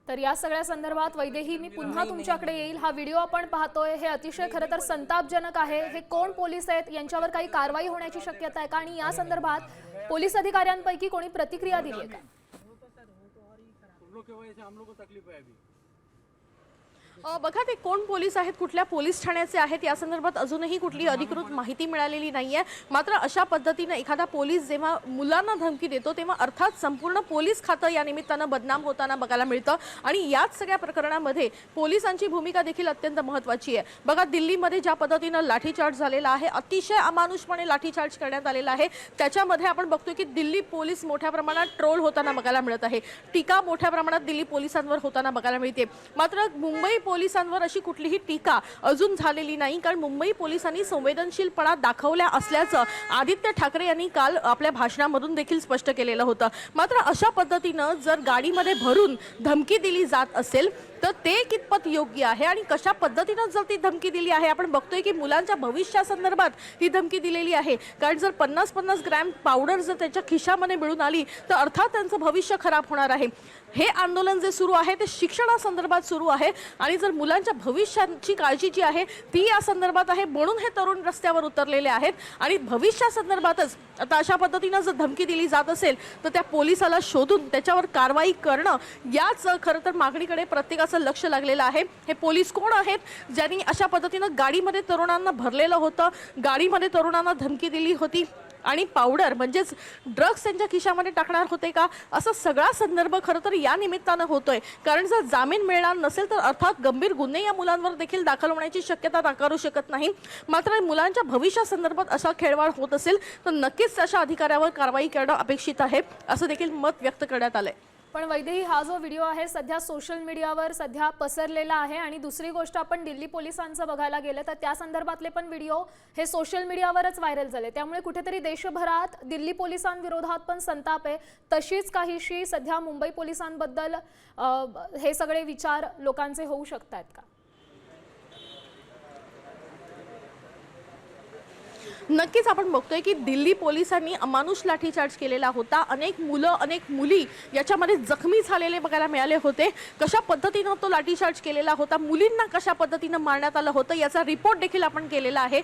तर या सगळ्या संदर्भात वैदेही मी पुन्हा तुमच्याकडे येईल। हा व्हिडिओ आपण पाहतोय हे अतिशय खरं तर संतापजनक आहे। हे कोण पोलीस आहेत, यांच्यावर काही कारवाई होण्याची शक्यता आहे का आणि या संदर्भात पोलीस अधिकाऱ्यांपैकी कोणी प्रतिक्रिया दिली आहे का? बघा ते कोण पोलीस आहेत, कुठल्या पोलीस ठाण्याचे आहेत या संदर्भात अजूनही कुठली अधिकृत माहिती मिळालेली नाहीये। मात्र अशा पद्धतीने एखादा पोलीस जेव्हा मुलांना धमकी देतो तेव्हा अर्थात संपूर्ण पोलीस खातं या निमित्तानं बदनाम होताना बघायला मिळतं आणि याच सगळ्या प्रकरणामध्ये पोलिसांची भूमिका देखील अत्यंत महत्त्वाची आहे। बघा दिल्लीमध्ये ज्या पद्धतीनं लाठीचार्ज झालेला आहे, अतिशय अमानुषपणे लाठीचार्ज करण्यात आलेला आहे, त्याच्यामध्ये आपण बघतोय की दिल्ली पोलीस मोठ्या प्रमाणात ट्रोल होताना बघायला मिळत आहे, टीका मोठ्या प्रमाणात दिल्ली पोलिसांवर होताना बघायला मिळते। मात्र मुंबई पोलिसांवर अशी कुठलीही टीका अजून झालेली नाही, कारण मुंबई पोलिसांनी संवेदनशीलपणा दाखवल्या असल्याचं आदित्य ठाकरे यांनी काल आपल्या भाषणामधून देखील स्पष्ट केलेलं होतं। मात्र अशा पद्धतीनं जर गाडीमध्ये भरून धमकी दिली जात असेल तर ते कितपत योग्य आहे आणि कशा पद्धतीनं जर ती धमकी दिली आहे, आपण बघतोय की मुलांच्या भविष्यासंदर्भात ही धमकी दिलेली आहे। कारण जर 50-50 ग्रॅम पावडर जर त्याच्या खिशामध्ये मिळून आली तर अर्थात त्यांचं भविष्य खराब होणार आहे। हे आंदोलन जे सुरू आहे ते शिक्षणासंदर्भात सुरू आहे आणि जर मुलांच्या भविष्याची काळजी जी आहे ती या संदर्भात आहे, म्हणून हे तरुण रस्त्यावर उतरलेले आहेत। आणि भविष्यासंदर्भातच आता अशा पद्धतीनं जर धमकी दिली जात असेल तर त्या पोलिसाला शोधून त्याच्यावर कारवाई करणं याच खरं तर मागणीकडे प्रत्येकाचं लक्ष लागलेलं आहे। हे पोलीस कोण आहेत ज्यांनी अशा पद्धतीनं गाडीमध्ये तरुणांना भरलेलं होतं, गाडीमध्ये तरुणांना धमकी दिली होती आणि पावडर म्हणजेच ड्रग्स त्यांच्या खिशामध्ये टाकणार होते का, असा सगळा संदर्भ खरं तर या निमित्तानं होतोय। कारण जर जामीन मिळणार नसेल तर अर्थात गंभीर गुन्हे या मुलांवर देखील दाखल होण्याची शक्यता नाकारू शकत नाही। मात्र मुलांच्या भविष्यासंदर्भात असा खेळवाड होत असेल तर नक्कीच अशा अधिकाऱ्यावर कारवाई करणं अपेक्षित आहे, असं देखील मत व्यक्त करण्यात आलंय। पण वैदेही हा जो व्हिडिओ आहे सध्या सोशल मीडियावर सध्या पसरलेला आहे आणि दुसरी गोष्ट आपण दिल्ली पोलिसांचं बघायला गेलं तर त्या संदर्भातले पण व्हिडिओ हे सोशल मीडियावरच व्हायरल झाले, त्यामुळे कुठेतरी देशभरात दिल्ली पोलिसांविरोधात पण संताप आहे। तशीच काहीशी सध्या मुंबई पोलिसांबद्दल हे सगळे विचार लोकांचे होऊ शकतात का? नक्कीच आपण बघतोय की दिल्ली पोलिसांनी अमानुष लाठीचार्ज केलेला होता, अनेक मुलं अनेक मुली याच्यामध्ये जखमी झालेले बघायला मिळाले होते। कशा पद्धतीनं तो लाठीचार्ज केलेला होता, मुलींना कशा पद्धतीनं मारण्यात आलं होतं याचा रिपोर्ट देखील आपण केलेला आहे।